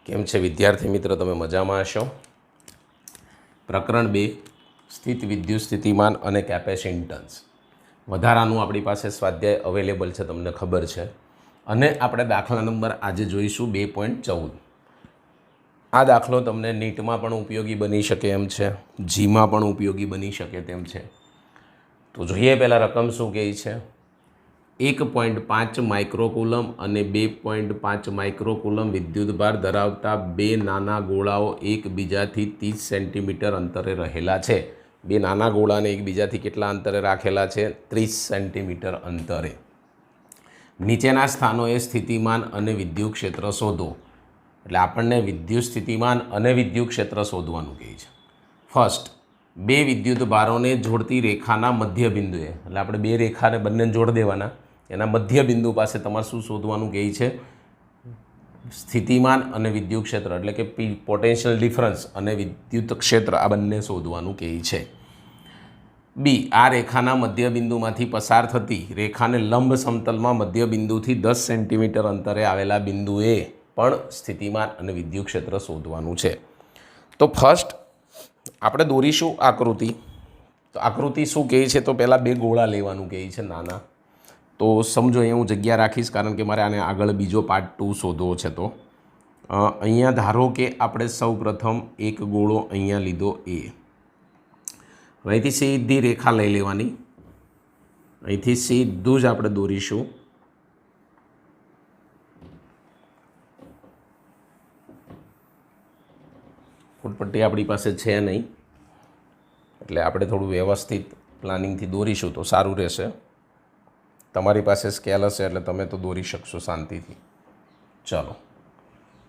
કેમ છે વિદ્યાર્થી મિત્ર, તમે મજામાં હશો? પ્રકરણ 2 સ્થિત વિદ્યુત સ્થિતિમાન અને કેપેસિટન્સ વધારાનું આપણી પાસે સ્વાધ્યાય અવેલેબલ છે, તમને ખબર છે. અને આપણે દાખલા નંબર આજે જોઈશું 2.14. આ દાખલો તમને નીટમાં પણ ઉપયોગી બની શકે એમ છે, જીમાં પણ ઉપયોગી બની શકે તેમ છે. તો જોઈએ પહેલાં રકમ શું કહે છે. 1.5 માઇક્રોકુલમ અને 2.5 માઇક્રોકુલમ વિદ્યુતભાર ધરાવતા બે નાના ગોળાઓ એકબીજાથી 30 સેન્ટીમીટર અંતરે રહેલા છે. બે નાના ગોળાને એકબીજાથી કેટલા અંતરે રાખેલા છે? 30 સેન્ટીમીટર અંતરે. નીચેના સ્થાનોએ સ્થિતિમાન અને વિદ્યુત ક્ષેત્ર શોધો. એટલે આપણને વિદ્યુત સ્થિતિમાન અને વિદ્યુત ક્ષેત્ર શોધવાનું કહે છે. ફર્સ્ટ, બે વિદ્યુત ભારોને જોડતી રેખાના મધ્ય બિંદુએ, એટલે આપણે બે રેખાને બંને જોડી દેવાના, એના મધ્ય બિંદુ પાસે તમારે શું શોધવાનું કહે છે? સ્થિતિમાન અને વિદ્યુત ક્ષેત્ર, એટલે કે પોટેન્શિયલ ડિફરન્સ અને વિદ્યુત ક્ષેત્ર, આ બંને શોધવાનું કહે છે. બી, આ રેખાના મધ્ય બિંદુમાંથી પસાર થતી રેખાને લંબ સમતલમાં મધ્ય બિંદુથી 10 સેન્ટીમીટર અંતરે આવેલા બિંદુએ પણ સ્થિતિમાન અને વિદ્યુત ક્ષેત્ર શોધવાનું છે. તો ફર્સ્ટ આપણે દોરીશું આકૃતિ. તો આકૃતિ શું કહે છે? તો પહેલાં બે ગોળા લેવાનું કહે છે નાના. તો સમજો, અહીંયા હું જગ્યા રાખીશ કારણ કે મારે આને આગળ બીજો પાર્ટ 2 શોધવો છે. તો અહીંયા ધારો કે આપણે સૌ પ્રથમ એક ગોળો અહીંયા લીધો એ. અહીંથી સીધી રેખા લઈ લેવાની, અહીંથી સીધું જ આપણે દોરીશું. ફૂટપટ્ટી આપણી પાસે છે નહીં, એટલે આપણે થોડું વ્યવસ્થિત પ્લાનિંગથી દોરીશું તો સારું રહેશે. તમારી પાસે સ્કેલ હશે એટલે તમે તો દોરી શકશો શાંતિથી. ચાલો,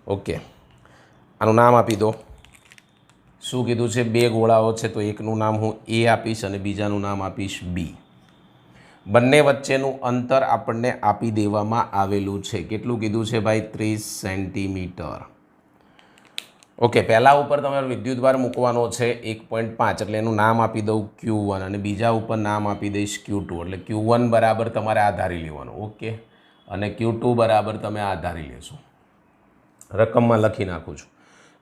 ઓકે, આનું નામ આપી દો. શું કીધું છે? બે ગોળાઓ છે, તો એકનું નામ હું એ આપીશ અને બીજાનું નામ આપીશ બી. બંને વચ્ચેનું અંતર આપણને આપી દેવામાં આવેલું છે. કેટલું કીધું છે ભાઈ? 30 સેન્ટીમીટર. ઓકે, પહેલા ઉપર તમારે વિદ્યુતભાર મૂકવાનો છે 1.5, એટલે એનું નામ આપી દઉં Q1 અને બીજા ઉપર નામ આપી દઈશ Q2. એટલે Q1 બરાબર તમારે આ ધારી લેવાનું, ઓકે, અને Q2 બરાબર તમે આ ધારી લેશો. રકમમાં લખી નાખું છું.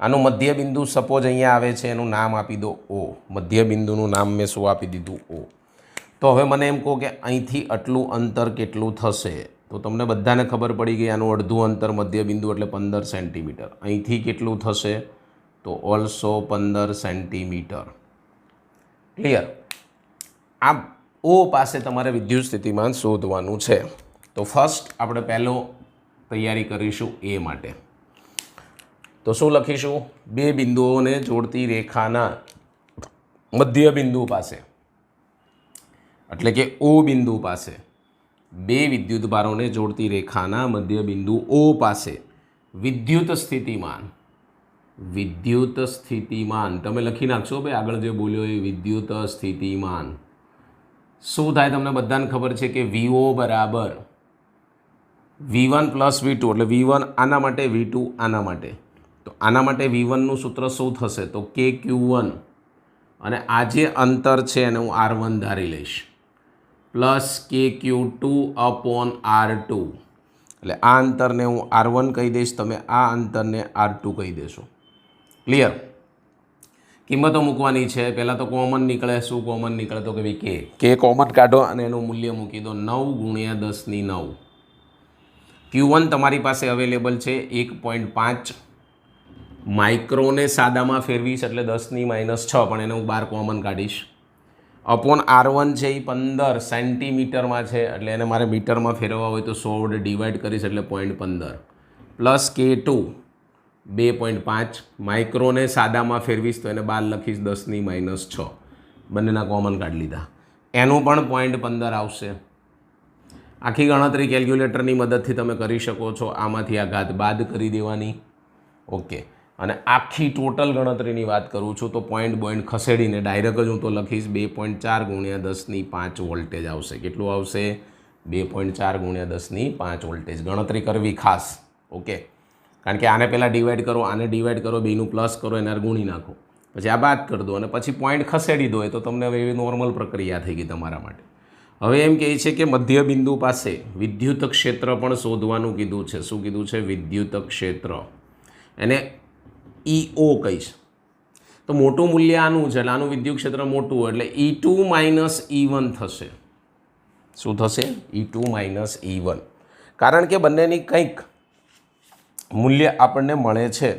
આનું મધ્ય બિંદુ સપોઝ અહીંયા આવે છે, એનું નામ આપી દો O. મધ્ય બિંદુનું નામ મેં શું આપી દીધું? O. તો હવે મને એમ કહો કે અહીંથી આટલું અંતર કેટલું થશે? તો તમને બધાને ખબર પડી ગઈ, આનું અડધું અંતર મધ્ય બિંદુ એટલે 15 સેન્ટીમીટર. અહીંથી કેટલું થશે? તો ઓલ્સો 15 સેન્ટીમીટર. ક્લિયર? આ O પાસે તમારે વિદ્યુત સ્થિતિમાન શોધવાનું છે. તો ફર્સ્ટ આપણે પહેલો તૈયારી કરીશું એ માટે. તો શું લખીશું? બે બિંદુઓને જોડતી રેખાના મધ્ય બિંદુ પાસે, એટલે કે O બિંદુ પાસે, બે વિદ્યુત ભારોને જોડતી રેખાના મધ્ય બિંદુ O પાસે વિદ્યુત સ્થિતિમાન તમે લખી નાખશો ભાઈ, આગળ જે બોલ્યો એ વિદ્યુત સ્થિતિમાન શું થાય તમને બધાને ખબર છે કે VO બરાબર V1 પ્લસ V2, એટલે V1 આના માટે, V2 આના માટે. તો આના માટે V1નું સૂત્ર શું થશે? તો KQ1, અને આ જે અંતર છે એને હું R1 ધારી લઈશ, પ્લસ KQ2 અપોન R2. એટલે આ અંતરને હું R1 કહી દઈશ, તમે આ અંતરને R2 કહી દેશો. ક્લિયર? કિંમતો મૂકવાની છે. પહેલાં તો કોમન નીકળે. શું કોમન નીકળે? તો કે કે કોમન કાઢો અને એનું મૂલ્ય મૂકી દો 9 × 10⁹. Q1 તમારી પાસે અવેલેબલ છે 1.5 માઇક્રોને સાદામાં ફેરવીશ એટલે 10⁻6, પણ એને હું 12 કોમન કાઢીશ. અપોન R1 છે એ 15 સેન્ટીમીટરમાં છે, એટલે એને મારે મીટરમાં ફેરવવા હોય તો 100 વડે ડિવાઈડ કરીશ એટલે 0.15, પ્લસ K2 2.5 માઇક્રોને સાદામાં ફેરવીશ તો એને 12 લખીશ 10⁻6. બંનેના કોમન કાઢી લીધા, એનું પણ 0.15 આવશે. આખી ગણતરી કેલ્ક્યુલેટરની મદદથી તમે કરી શકો છો. આમાંથી આ ઘાત બાદ કરી દેવાની, ઓકે. અને આખી ટોટલ ગણતરીની વાત કરું છું તો પોઈન્ટ ખસેડીને ડાયરેક્ટ જ હું તો લખીશ 2.4 × 10⁵ વોલ્ટેજ આવશે. કેટલું આવશે? 2.4 × 10⁵ વોલ્ટેજ. ગણતરી કરવી ખાસ, ઓકે, કારણ કે આને પહેલાં ડિવાઈડ કરો, આને ડિવાઈડ કરો, બેનું પ્લસ કરો, એને ગુણી નાખો, પછી આ બાદ કરી દો અને પછી પોઈન્ટ ખસેડી દો. એ તો તમને હવે એવી નોર્મલ પ્રક્રિયા થઈ ગઈ તમારા માટે. હવે એમ કહે છે કે મધ્ય બિંદુ પાસે વિદ્યુત ક્ષેત્ર પણ શોધવાનું કીધું છે. શું કીધું છે? વિદ્યુત ક્ષેત્ર. એને EO કહીશ. તો મોટું મૂલ્ય આનું છે એટલે આનું વિદ્યુત ક્ષેત્ર મોટું એટલે E2 માઇનસ E1 થશે. શું થશે? E2 minus E1. કારણ કે બંનેની કંઈક મૂલ્ય આપણને મળે છે.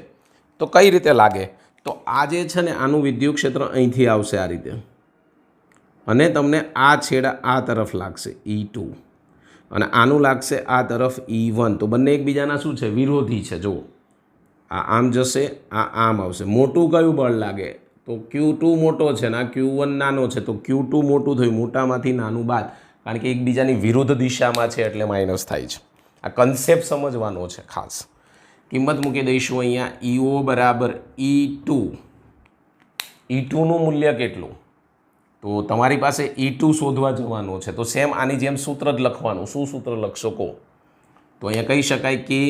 તો કઈ રીતે લાગે? તો આ જે છે ને આનું વિદ્યુત ક્ષેત્ર અહીંથી આવશે આ રીતે અને તમને આ છેડા આ તરફ લાગશે E2 અને આનું લાગશે આ તરફ E1. તો બંને એકબીજાના શું છે? વિરોધી છે. જુઓ, આ આમ જશે, આ આમ આવશે. મોટું કયું બળ લાગે? તો Q2 મોટો છે ને આ Q1 નાનો છે. તો Q2 મોટું થયું, મોટામાંથી નાનું બાદ, કારણ કે એકબીજાની વિરુદ્ધ દિશામાં છે એટલે માઇનસ થાય છે. આ કન્સેપ્ટ સમજવાનો છે ખાસ. કિંમત મૂકી દઈશું અહીંયા EO બરાબર E2. E2નું મૂલ્ય કેટલું? તો તમારી પાસે E2 શોધવા જવાનો છે તો સેમ આની જેમ સૂત્ર જ લખવાનું. શું સૂત્ર લખશો કહો? તો અહીંયા કહી શકાય કે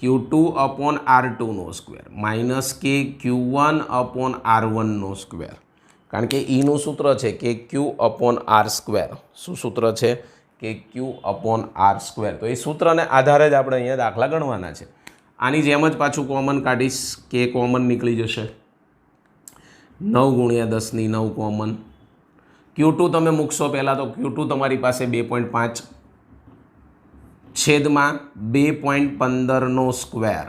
Q2 upon R2 square minus કે Q1 અપોન R1 સ્ક્વેર. કારણ કે ઈનું સૂત્ર છે કે Q અપોન R સ્ક્વેર. શું સૂત્ર છે? કે Q અપોન R સ્ક્વેર. તો એ સૂત્રને આધારે જ આપણે અહીંયા દાખલા ગણવાના છે. આની જેમ જ પાછું કોમન કાઢીશ કે કોમન નીકળી જશે. 9 ગુણ્યા 10 ની 9 કોમન. Q2 તમે મૂકશો પહેલાં તો Q2 તમારી પાસે 2.5 છેદમાં 2.15 સ્ક્વેર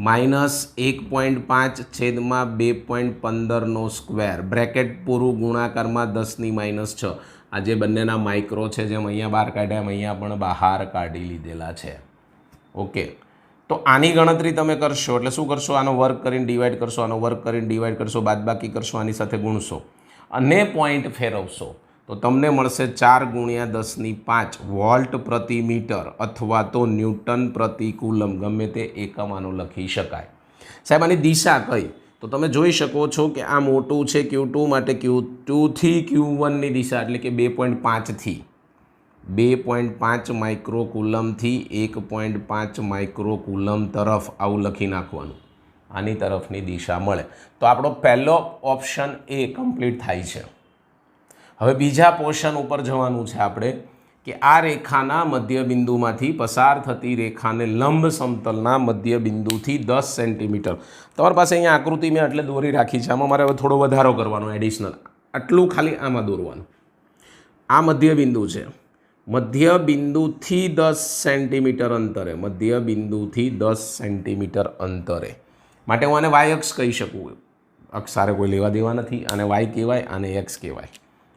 માઇનસ 1.5 છેદમાં 2.15 સ્ક્વેર બ્રેકેટ પૂરું ગુણાકારમાં 10 ની માઇનસ 6. આ જે બંનેના માઇક્રો છે જેમ અહીંયા બહાર કાઢ્યા એમ અહીંયા પણ બહાર કાઢી લીધેલા છે. ઓકે, તો આની ગણતરી તમે કરશો એટલે શું કરશો? આનો વર્ક કરીને ડિવાઈડ કરશો, આનો વર્ક કરીને ડિવાઈડ કરશો, બાદબાકી કરશો, આની સાથે ગુણશો અને પોઈન્ટ ફેરવશો તો તમને મળશે 4 ગુણ્યા 10 ની 5 વોલ્ટ પ્રતિ મીટર અથવા તો ન્યૂટન પ્રતિ કુલમ. ગમે તે એકમ આનો લખી શકાય. સાહેબ આની દિશા કઈ? તો તમે જોઈ શકો છો કે આ મોટું છે Q2 માટે Q2 થી Q1 ની દિશા એટલે કે 2.5 થી 2.5 માઇક્રો કુલમથી 1.5 માઇક્રો કુલમ તરફ આવું લખી નાખવાનું. આની તરફની દિશા મળે તો આપણો પહેલો ઓપ્શન એ કમ્પ્લીટ થાય છે. હવે બીજા પોર્શન ઉપર જવાનું છે આપણે કે આ રેખાના મધ્યબિંદુમાંથી પસાર થતી રેખાને લંબ સમતલના મધ્યબિંદુથી 10 સેન્ટીમીટર. તમારી પાસે અહીંયા આકૃતિ મેં એટલે દોરી રાખી છે. આમાં મારે હવે થોડો વધારો કરવાનો એડિશનલ. આટલું ખાલી આમાં દોરવાનું. આ મધ્યબિંદુ છે. મધ્યબિંદુથી 10 સેન્ટીમીટર અંતરે, મધ્યબિંદુથી 10 સેન્ટીમીટર અંતરે માટે હું આને વાય અક્ષ કહી શકું. અક્ષારે કોઈ લેવા દેવા નથી. આને વાય કહેવાય, આને એક્સ કહેવાય.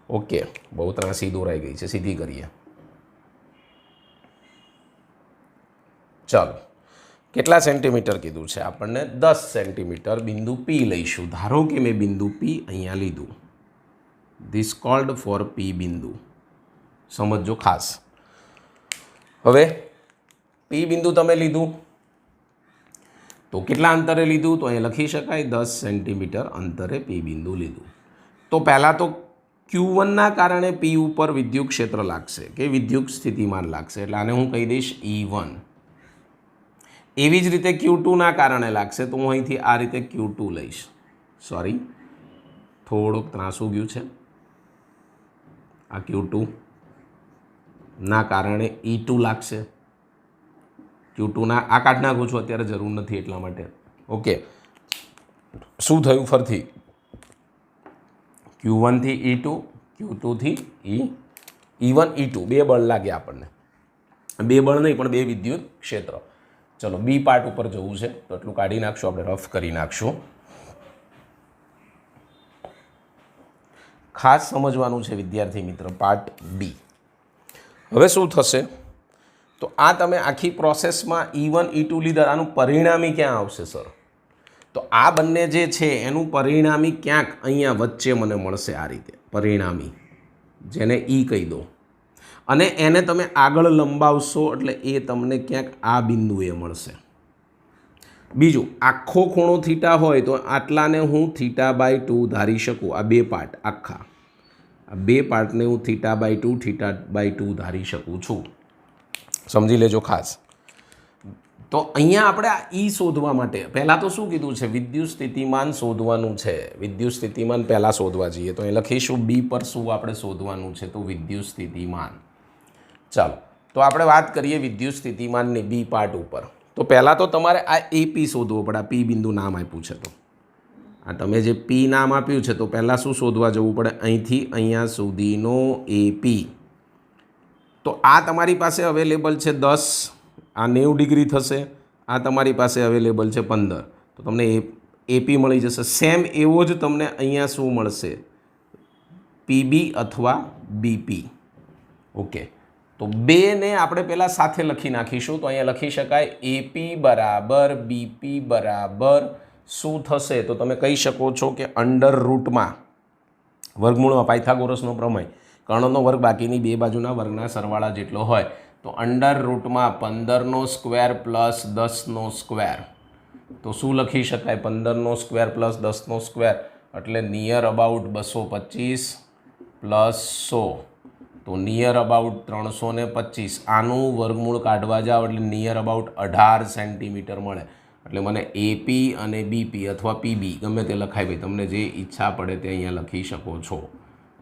ઓકે, બહુ ત્રાસી દોરાઈ ગઈ છે. સીધી કરીએ. ચાલો, કેટલા સેન્ટીમીટર કીધું છે આપણને? 10 સેન્ટીમીટર. બિંદુ P લઈશું. ધારો કે મેં બિંદુ P અહીંયા લીધું. ધીસ કોલ્ડ ફોર P બિંદુ. સમજો ખાસ. હવે P બિંદુ તમે લીધું તો કેટલા અંતરે લીધું? તો અહીંયા લખી શકાય 10 સેન્ટીમીટર અંતરે P બિંદુ લીધું. તો પહેલાં તો Q1ના કારણે P ઉપર વિદ્યુત ક્ષેત્ર લાગશે કે વિદ્યુત સ્થિતિમાન લાગશે એટલે આને હું કહી દઈશ E1. એવી જ રીતે Q2ના કારણે લાગશે તો હું અહીંથી આ રીતે Q2 લઈશ. સોરી, થોડુંક ત્રાસું ગયું છે. આ Q2 ના કારણે E2 લાગશે. Q2ના આ કાઢ નાખું છું, અત્યારે જરૂર નથી એટલા માટે. ઓકે, શું થયું ફરથી? Q1 થી E2, Q2 થી E1, E2 બે બળ લાગ્યા આપણને. બે બળ નહીં પણ બે વિદ્યુત ક્ષેત્ર. ચલો બી પાર્ટ ઉપર જવું છે તો એટલું કાઢી નાખશું, આપણે રફ કરી નાખશું. ખાસ સમજવાનું છે વિદ્યાર્થી મિત્ર પાર્ટ બી. હવે શું થશે? તો આ તમે આખી પ્રોસેસમાં E1, E2 લીધા, આનું પરિણામી ક્યાં આવશે સર? તો આ બંને જે છે એનું પરિણામી ક્યાંક અહીંયા વચ્ચે મને મળશે આ રીતે પરિણામી, જેને E કહી દો. અને એને તમે આગળ લંબાવશો એટલે એ તમને ક્યાંક આ બિંદુએ મળશે. બીજું, આખો ખૂણો થીટા હોય તો આટલાને હું θ/2 ધારી શકું. આ બે પાર્ટ આખા, આ બે પાર્ટને હું θ/2 ધારી શકું છું. સમજી લેજો ખાસ. તો અહીંયા આપણે આ E શોધવા માટે પહેલાં તો શું કીધું છે? વિદ્યુત સ્થિતિમાન શોધવાનું છે. વિદ્યુત સ્થિતિમાન પહેલાં શોધવા જઈએ તો અહીં લખીશું બી પર શું આપણે શોધવાનું છે? તો વિદ્યુત સ્થિતિમાન. ચાલો, તો આપણે વાત કરીએ વિદ્યુત સ્થિતિમાનની બી પાર્ટ ઉપર. તો પહેલાં તો તમારે આ એપી શોધવો પડે. આ પી બિંદુ નામ આપ્યું છે તો આ તમે જે પી નામ આપ્યું છે તો પહેલાં શું શોધવા જવું પડે? અહીંથી અહીંયા સુધીનો એપી. તો આ તમારી પાસે અવેલેબલ છે 10, આ 90 ડિગ્રી થશે. આ તમારી પાસે અવેલેબલ છે 15. તો તમને એપી મળી જશે. સેમ એવો જ તમને અહીંયા શું મળશે? પીબી અથવા બીપી. ઓકે, તો બેને આપણે પહેલાં સાથે લખી નાખીશું. તો અહીંયા લખી શકાય એપી બરાબર બીપી બરાબર શું થશે? તો તમે કહી શકો છો કે અંડર રૂટમાં વર્ગમૂળમાં પાયથાગોરસનો પ્રમેય, કર્ણનો વર્ગ બાકીની બે બાજુના વર્ગના સરવાળા જેટલો હોય. તો અંડર રૂટમાં 15નો સ્ક્વેર પ્લસ 10નો સ્ક્વેર. તો શું લખી શકાય? 15નો સ્ક્વેર પ્લસ 10નો સ્ક્વેર એટલે નિયર અબાઉટ 225 પ્લસ 100. તો નિયર અબાઉટ 325. આનું વર્ગમૂળ કાઢવા જાઓ એટલે નિયર અબાઉટ 18 સેન્ટીમીટર મળે. એટલે મને એપી અને બીપી અથવા પીબી ગમે તે લખાય. ભાઈ તમને જે ઈચ્છા પડે તે અહીંયા લખી શકો છો.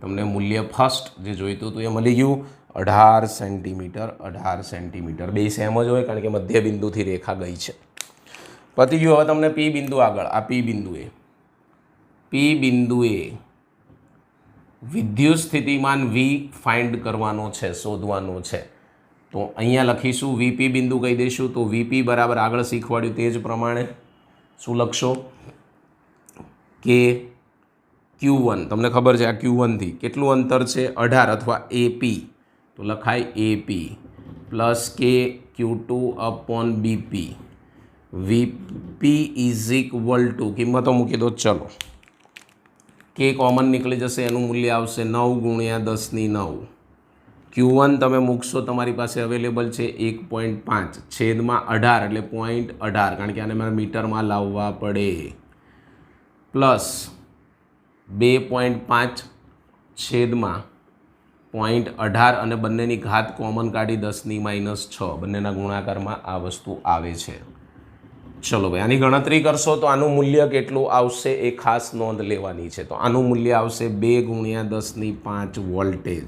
તમને મૂલ્ય ફર્સ્ટ જે જોઈતું હતું એ મળી ગયું 18 સેન્ટીમીટર. 18 સેન્ટીમીટર બે સેમ જ હોય કારણ કે મધ્ય બિંદુથી રેખા ગઈ છે. પતી ગયું. હવે તમને પી બિંદુ આગળ. આ પી બિંદુએ વિદ્યુત સ્થિતિમાન વી ફાઇન્ડ કરવાનો છે, શોધવાનો છે. તો અહીંયા લખીશું વીપી બિંદુ કહી દઈશું. તો વીપી બરાબર આગળ શીખવાડ્યું તે જ પ્રમાણે શું લખશો કે Q1. તમને ખબર છે આ Q1થી કેટલું અંતર છે? 18 અથવા એપી. તો લખાય એપી પ્લસ કે Q2 upon BP. VP is equal to કિંમતો મૂકી દો. ચલો, કે કોમન નીકળી જશે. એનું મૂલ્ય આવશે 9 ગુણ્યા 10⁹. Q1 તમે મૂકશો તમારી પાસે અવેલેબલ છે 1.5 છેદમાં 18 એટલે 0.18 કારણ કે આને મારે મીટરમાં લાવવા પડે. પ્લસ 2.5 છેદમાં 0.18 અને બંનેની ઘાત કોમન કાઢી 10⁻6. બંનેના ગુણાકારમાં આ વસ્તુ આવે છે. ચલો ભાઈ, આની ગણતરી કરશો તો આનું મૂલ્ય કેટલું આવશે એ ખાસ નોંધ લેવાની છે. તો આનું મૂલ્ય આવશે 2 ગુણ્યા 10⁵ વોલ્ટેજ.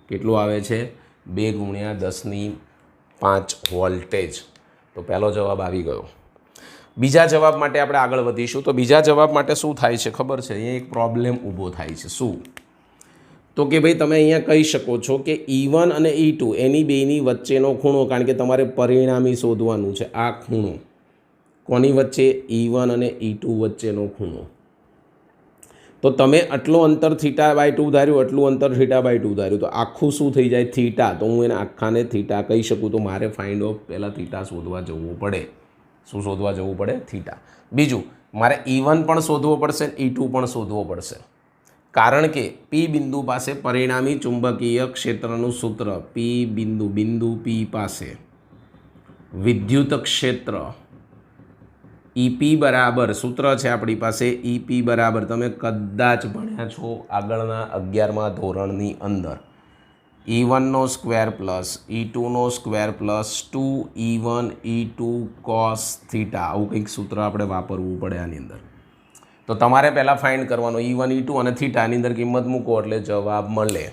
કેટલું આવે છે? 2 ગુણ્યા 10⁵ વોલ્ટેજ. તો પહેલો જવાબ આવી ગયો. બીજા જવાબ માટે આપણે આગળ વધીશું. તો બીજા જવાબ માટે શું થાય છે ખબર છે? અહીંયા એક પ્રોબ્લેમ ઊભો થાય છે. શું? તો કે ભાઈ તમે અહીંયા કહી શકો છો કે E1 અને E2 એની બેની વચ્ચેનો ખૂણો, કારણ કે તમારે પરિણામી શોધવાનું છે. આ ખૂણો કોની વચ્ચે? E1 અને E2 વચ્ચેનો ખૂણો. તો તમે આટલો અંતર θ/2 ધાર્યું, આટલું અંતર θ/2 ધાર્યું. તો આખું શું થઈ જાય? થીટા. તો હું એને આખાને થીટા કહી શકું. તો મારે ફાઇન્ડ ઓફ પહેલાં થીટા શોધવા જવું પડે. શું શોધવા જવું પડે? થીટા. બીજું મારે E1 પણ શોધવો પડશે, E2 પણ શોધવો પડશે. કારણ કે પી બિંદુ પાસે પરિણામી ચુંબકીય ક્ષેત્રનું સૂત્ર બિંદુ પી પાસે વિદ્યુત ક્ષેત્ર EP બરાબર સૂત્ર છે આપણી પાસે. EP બરાબર તમે કદાચ ભણ્યા છો આગળના 11મા ધોરણની અંદર. E1નો સ્ક્વેર પ્લસ E2નો square plus 2E1 E2 cos theta. આવું કંઈક સૂત્ર આપણે વાપરવું પડે આની અંદર. તો તમારે પહેલાં ફાઇન્ડ કરવાનો E1 E2 અને થીટાની અંદર કિંમત મૂકો એટલે જવાબ મળે.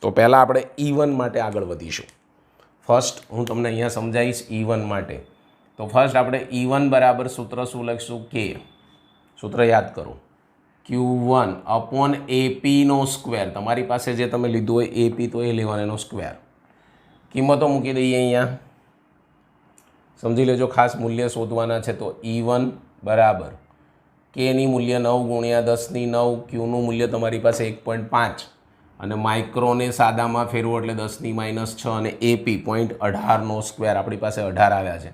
તો પહેલાં આપણે E1 માટે આગળ વધીશું. ફર્સ્ટ હું તમને અહીંયા સમજાવીશ E1 માટે. તો ફર્સ્ટ આપણે E1 બરાબર સૂત્ર શું લખીશું? કે સૂત્ર યાદ કરો, Q1 અપોન એપીનો સ્ક્વેર. તમારી પાસે જે તમે લીધું હોય એપી તો એ લેવાનો, એનો સ્ક્વેર. કિંમતો મૂકી દઈએ અહીંયા. સમજી લેજો, ખાસ મૂલ્ય શોધવાના છે. તો E1 બરાબર કેની મૂલ્ય 9 ગુણ્યા 10⁹. ક્યુનું મૂલ્ય તમારી પાસે 1.5 અને માઇક્રોને સાદામાં ફેરવો એટલે 10⁻6 અને એપી 0.18નો સ્ક્વેર. આપણી પાસે 18 આવ્યા છે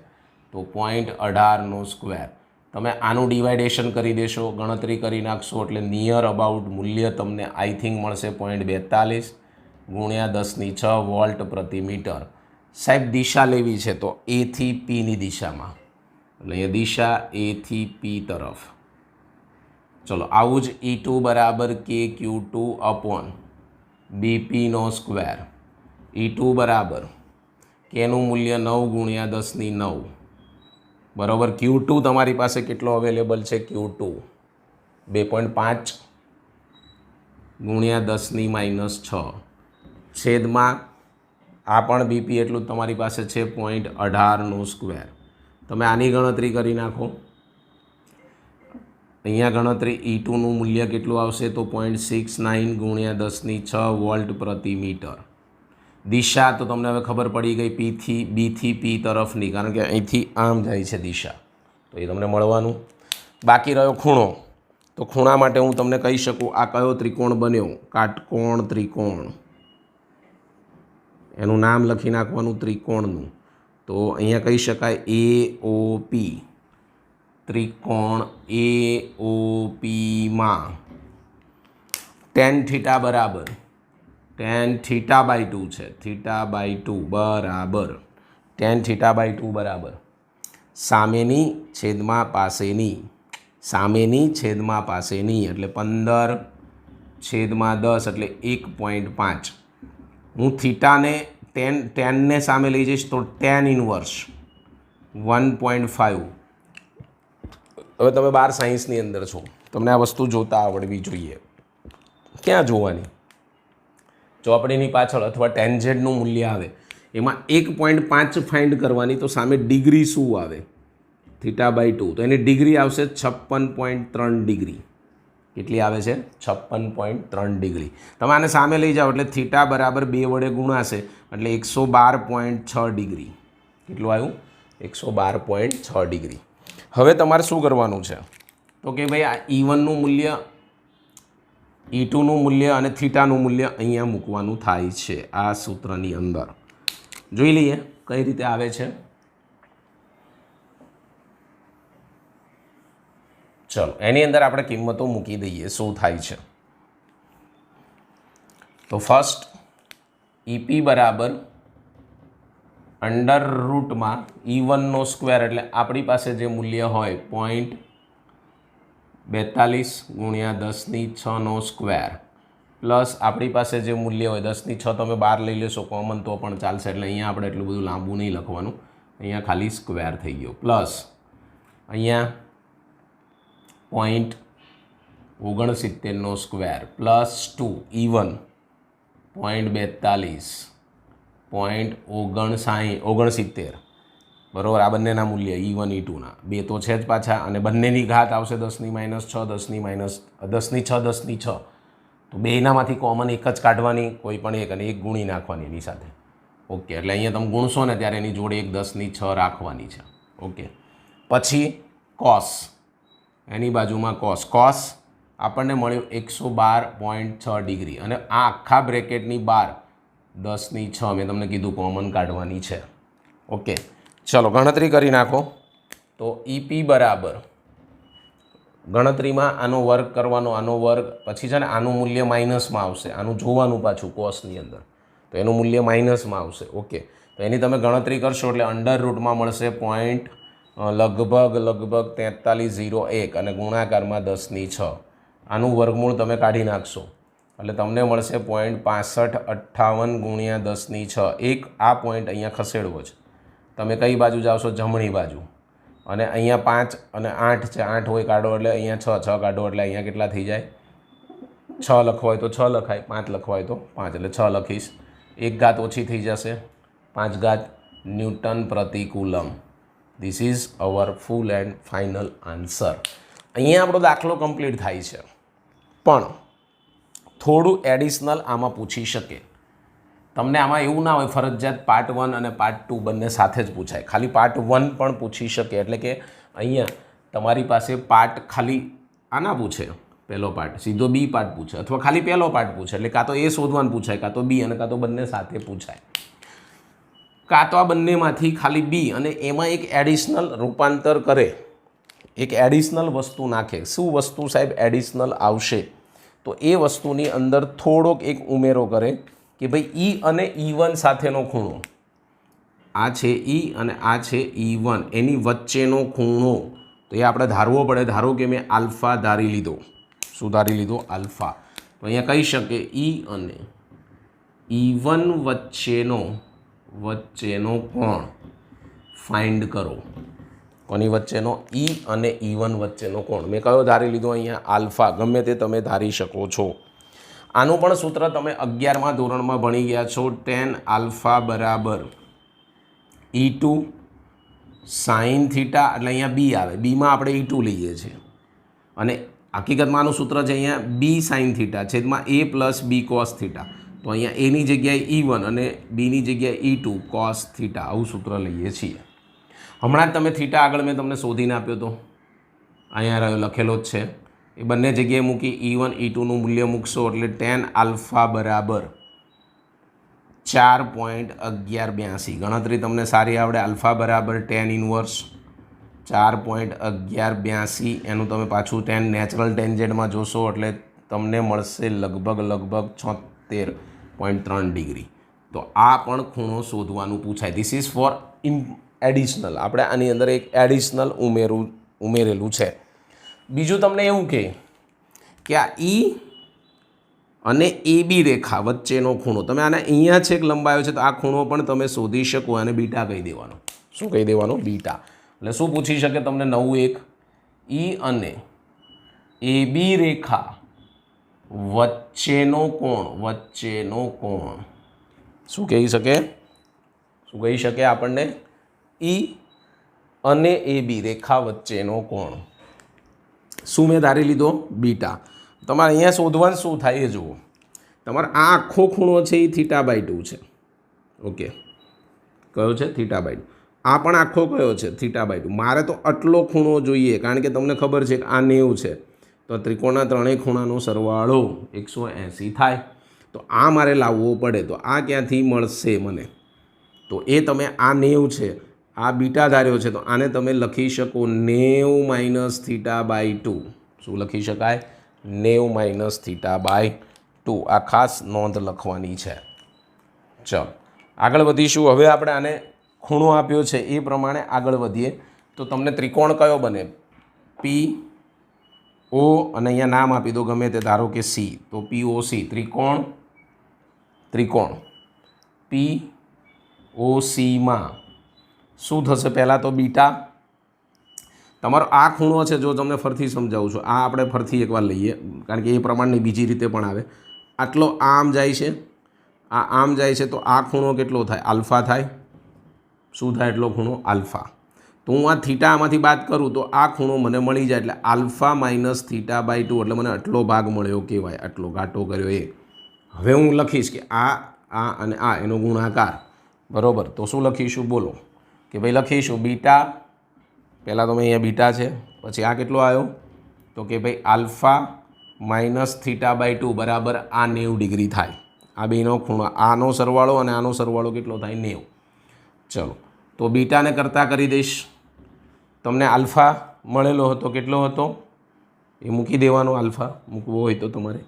તો 0.18નો સ્ક્વેર. તમે આનું ડિવાઇડેશન કરી દેશો, ગણતરી કરી નાખશો એટલે નિયર અબાઉટ મૂલ્ય તમને આઈ થિંક મળશે 0.42 ગુણ્યા 10⁶ વોલ્ટ પ્રતિ મીટર. સાહેબ દિશા લેવી છે તો એથી પીની દિશામાં, એટલે અહીંયા દિશા એથી પી તરફ. ચલો આવું જ E2 બરાબર કે Q2 અપોન બીપીનો સ્ક્વેર. E2 બરાબર કેનું મૂલ્ય 9 ગુણ્યા 10⁹. બરાબર. Q2 તમારી પાસે કેટલો અવેલેબલ છે? Q2 2.5 ગુણ્યા 10⁻6 છેદમાં આ પણ બીપી એટલું જ તમારી પાસે છે 0.18નો સ્ક્વેર. તમે આની ગણતરી કરી નાખો. અહીંયા ગણતરી E2નું મૂલ્ય કેટલું આવશે તો 0.69 ગુણ્યા 10⁶ વોલ્ટ પ્રતિ મીટર. દિશા તો તમને હવે ખબર પડી ગઈ બી થી પી તરફની, કારણ કે અહીંથી આમ જાય છે દિશા, તો એ તમને મળવાનું. બાકી રહ્યો ખૂણો. તો ખૂણા માટે હું તમને કહી શકું આ કયો ત્રિકોણ બન્યો, કાટકોણ ત્રિકોણ. એનું નામ લખી નાખવાનું ત્રિકોણનું. તો અહીંયા કહી શકાય AOP. ત્રિકોણ AOPમાં tan θ બરાબર tan θ/2 છે. θ/2 બરાબર tan θ/2 બરાબર સામેની છેદમાં પાસેની, સામેની છેદમાં પાસેની એટલે 15/10 એટલે 1.5. હું થીટાને ટેનને સામે લઈ જઈશ તો tan ઇન્વર્સ 1.5. હવે તમે 12 સાયન્સની અંદર છો, તમને આ વસ્તુ જોતા આવડવી જોઈએ. ક્યાં જોવાની? ચોપડીની પાછળ અથવા ટેન્જેન્ટનું મૂલ્ય આવે એમાં 1.5 ફાઇન્ડ કરવાની, તો સામે ડિગ્રી શું આવે θ/2, તો એની ડિગ્રી આવશે 56.3 ડિગ્રી. કેટલી આવે છે? 56.3 ડિગ્રી. તમે આને સામે લઈ જાઓ એટલે થીટા બરાબર 2 વડે ગુણાશે એટલે 112.6 ડિગ્રી. કેટલું આવ્યું? 112.6 ડિગ્રી. હવે તમારે શું કરવાનું છે તો કે ભાઈ આ E1નું મૂલ્ય, E2નું મૂલ્ય અને થીટાનું મૂલ્ય અહીંયા મૂકવાનું થાય છે આ સૂત્રની અંદર. જોઈ લઈએ કઈ રીતે આવે છે. ચલો એની અંદર આપણે કિંમતો મૂકી દઈએ શું થાય છે. તો ફર્સ્ટ EP બરાબર અંડર રૂટમાં E1નો સ્ક્વેર એટલે આપણી પાસે જે મૂલ્ય હોય 0.42 ગુણ્યા 10⁶ સ્ક્વેર પ્લસ આપણી પાસે જે મૂલ્ય હોય 10⁶ તમે 12 લઈ લેશો કોમન તો પણ ચાલશે, એટલે અહીંયા આપણે એટલું બધું લાંબુ નહીં લખવાનું, અહીંયા ખાલી સ્ક્વેર થઈ ગયો. પ્લસ અહીંયા 0.69 સ્ક્વેર પ્લસ 2 E1 0.42 0.69 બરાબર. આ બંનેના મૂલ્ય E1 E2ના બે તો છે જ પાછા, અને બંનેની ઘાત આવશે 10⁻6 10⁻6 તો બેનામાંથી કોમન એક જ કાઢવાની, કોઈ પણ એક, અને એક ગુણી નાખવાની એની સાથે. ઓકે, એટલે અહીંયા તમે ગુણશો ને ત્યારે એની જોડે એક 10⁶ રાખવાની છે. ઓકે, પછી કોસ, એની બાજુમાં કોસ આપણને મળ્યું 112.6 ડિગ્રી, અને આ આખા બ્રેકેટની બહાર 10⁶ મેં તમને કીધું કોમન કાઢવાની છે. ઓકે, ચલો ગણતરી કરી નાખો. તો EP બરાબર ગણતરીમાં આનો વર્ગ કરવાનો, આનો વર્ગ, પછી છે ને આનું મૂલ્ય માઇનસમાં આવશે, આનું જોવાનું પાછું કોસની અંદર, તો એનું મૂલ્ય માઇનસમાં આવશે. ઓકે, તો એની તમે ગણતરી કરશો એટલે અંડર રૂટમાં મળશે લગભગ 4301 અને ગુણાકારમાં 10⁶. આનું વર્ગમૂળ તમે કાઢી નાખશો એટલે તમને મળશે 0.6558 ગુણ્યા 10⁶. એક આ પોઈન્ટ અહીંયા ખસેડવો છે. તમે કઈ બાજુ જાવશો? જમણી બાજુ. અને અહીંયા 5 અને 8 છે, 8 હોય કાઢો એટલે અહીંયા 6 કાઢો એટલે અહીંયા કેટલા થઈ જાય? 6 લખવા હોય તો 6 લખાય, 5 લખવા હોય તો 5, એટલે 6 લખીશ. એક ઘાત ઓછી થઈ જશે, 5 ઘાત ન્યૂટન પ્રતિ coulomb. This is our full and final answer. અહીંયા આપણો દાખલો કમ્પ્લીટ થાય છે, પણ થોડું એડિશનલ આમાં પૂછી શકે. તમને આમાં એવું ના હોય ફરજિયાત પાર્ટ 1 અને પાર્ટ 2 બંને સાથે જ પૂછાય, ખાલી પાર્ટ 1 પણ પૂછી શકે. એટલે કે અહીંયા તમારી પાસે પાર્ટ ખાલી આ ના પૂછે, પહેલો પાર્ટ સીધો બી પાર્ટ પૂછે, અથવા ખાલી પહેલો પાર્ટ પૂછે, એટલે કાં તો એ શોધવાનું પૂછાય, કાં તો બી, અને કાં તો બંને સાથે પૂછાય, કાં તો આ બંનેમાંથી ખાલી બી, અને એમાં એક એડિશનલ રૂપાંતર કરે, એક એડિશનલ વસ્તુ નાખે. શું વસ્તુ સાહેબ એડિશનલ આવશે? તો એ વસ્તુની અંદર થોડોક એક ઉમેરો કરે કે ભાઈ E અને E1 સાથેનો ખૂણો, આ છે E અને આ છે E1, એની વચ્ચેનો ખૂણો તો એ આપણે ધારવો પડે. ધારો કે મેં આલ્ફા ધારી લીધો. શું ધારી લીધો? આલ્ફા. તો અહીંયા કહી શકે E અને E1 વચ્ચેનો કોણ ફાઇન્ડ કરો. કોની વચ્ચેનો? E અને E1 વચ્ચેનો કોણ. મેં કયો ધારી લીધો? અહીંયા આલ્ફા. ગમે તે તમે ધારી શકો છો. આનું પણ સૂત્ર તમે 11મા ધોરણમાં ભણી ગયા છો. tan આલ્ફા બરાબર E2 સાઇન થીટા એટલે અહીંયા બી આવે, બીમાં આપણે E2 લઈએ છીએ અને હકીકતમાં આનું સૂત્ર છે અહીંયા બી સાઇન થીટા છેદમાં એ પ્લસ બી કોસ થીટા. તો અહીંયા એની જગ્યાએ E1 અને બીની જગ્યાએ E2 કોસ થીટા આવું સૂત્ર લઈએ છીએ. હમણાં જ તમે થીટા આગળ મેં તમને શોધીને આપ્યો હતો, અહીંયા લખેલો જ છે. એ બંને જગ્યાએ મૂકી E1 E2નું મૂલ્ય મૂકશો એટલે tan આલ્ફા બરાબર 4.1182. ગણતરી તમને સારી આવડે. આલ્ફા બરાબર tan ઇન્વર્સ 4.1182. એનું તમે પાછું tan નેચરલ ટેન્જેન્ટમાં જોશો એટલે તમને મળશે લગભગ 76.3 ડિગ્રી. તો આ પણ ખૂણો શોધવાનું પૂછાય. This is four additional. આપણે આની અંદર એક એડિશનલ ઉમેરેલું છે. બીજું તમને એવું કે આ E અને AB રેખા વચ્ચેનો ખૂણો તમે આને અહીંયા છેક લંબાયો છે તો આ ખૂણો પણ તમે શોધી શકો અને બીટા કહી દેવાનો. શું કહી દેવાનું? બીટા. એટલે શું પૂછી શકે તમને? નવું એક E અને AB રેખા વચ્ચેનો કોણ શું કહી શકે આપણને? E અને AB રેખા વચ્ચેનો કોણ શું મેં ધારી લીધો? બીટા. તમારે અહીંયા શોધવાનું શું થાય એ જુઓ. તમારે આ આખો ખૂણો છે એ θ/2 છે. ઓકે, કયો છે? θ/2. આ પણ આખો કયો છે? θ/2. મારે તો આટલો ખૂણો જોઈએ કારણ કે તમને ખબર છે કે આ 90 છે તો ત્રિકોણના ત્રણેય ખૂણાનો સરવાળો 180 થાય. તો આ મારે લાવવો પડે. તો આ ક્યાંથી મળશે મને? તો એ તમે આ 90 છે, આ બીટા ધાર્યો છે તો આને તમે લખી શકો 90 - θ/2. શું લખી શકાય? 90 - θ/2. આ ખાસ નોંધ લખવાની છે. ચાલો આગળ વધીશું. હવે આપણે આને ખૂણો આપ્યો છે એ પ્રમાણે આગળ વધીએ તો તમને ત્રિકોણ કયો બને? PO અને અહીંયા નામ આપી દો ગમે તે, ધારો કે C. તો POC ત્રિકોણ POCમાં શું થશે? પહેલાં તો બીટા. તમારો આ ખૂણો છે, જો તમને ફરથી સમજાવું છું, આ આપણે ફરથી એકવાર લઈએ કારણ કે એ પ્રમાણની બીજી રીતે પણ આવે. આટલો આમ જાય છે, આ આમ જાય છે તો આ ખૂણો કેટલો થાય? આલ્ફા થાય. શું થાય એટલો ખૂણો? આલ્ફા. તો હું આ થીટા આમાંથી બાદ કરું તો આ ખૂણો મને મળી જાય એટલે આલ્ફા - θ/2 એટલે મને આટલો ભાગ મળ્યો કહેવાય. આટલો ઘાટો કર્યો એ. હવે હું લખીશ કે આ અને આ એનો ગુણાકાર, બરાબર. તો શું લખીશું? બોલો કે ભાઈ લખીશું બીટા. પહેલાં તો અહીંયા બીટા છે, પછી આ કેટલો આવ્યો? તો કે ભાઈ આલ્ફા - θ/2 બરાબર આ 90 ડિગ્રી થાય. આ બેનો ખૂણો, આનો સરવાળો અને આનો સરવાળો કેટલો થાય? 90. ચલો તો બીટાને કરતાં કરી દઈશ. તમને આલ્ફા મળેલો હતો, કેટલો હતો? એ મૂકી દેવાનો. આલ્ફા મૂકવો હોય તો તમારે,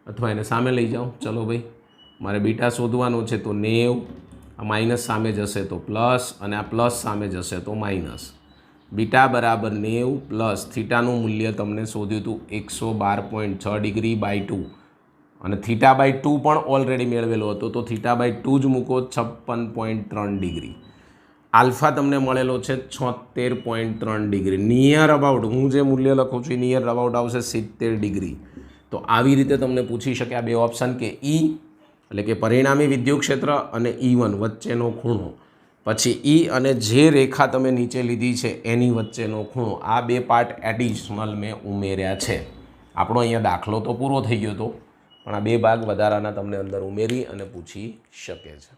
અથવા એને સામે લઈ જાઓ. ચલો ભાઈ, મારે બીટા શોધવાનો છે તો 90. આ માઇનસ સામે જશે તો પ્લસ અને આ પ્લસ સામે જશે તો માઇનસ. બીટા બરાબર 90 પ્લસ થીટાનું મૂલ્ય તમને શોધ્યું હતું 112.6 ડિગ્રી બાય 2 અને θ/2 પણ ઓલરેડી મેળવેલો હતો તો θ/2 જ મૂકો 56.3 ડિગ્રી. આલ્ફા તમને મળેલો છે 76.3 ડિગ્રી. નિયર અબાઉટ હું જે મૂલ્ય લખું છું એ નિયર અબાઉટ આવશે 70 ડિગ્રી. તો આવી રીતે તમને પૂછી શકે આ બે ઓપ્શન કે E એટલે કે પરિણામી વિદ્યુત ક્ષેત્ર અને E1 વચ્ચેનો ખૂણો, પછી E અને જે રેખા તમે નીચે લીધી છે એની વચ્ચેનો ખૂણો. આ બે પાર્ટ એડિશનલ મેં ઉમેર્યા છે. આપણો અહીંયા દાખલો તો પૂરો થઈ ગયો હતો પણ આ બે ભાગ વધારાના તમને અંદર ઉમેરી અને પૂછી શકે છે.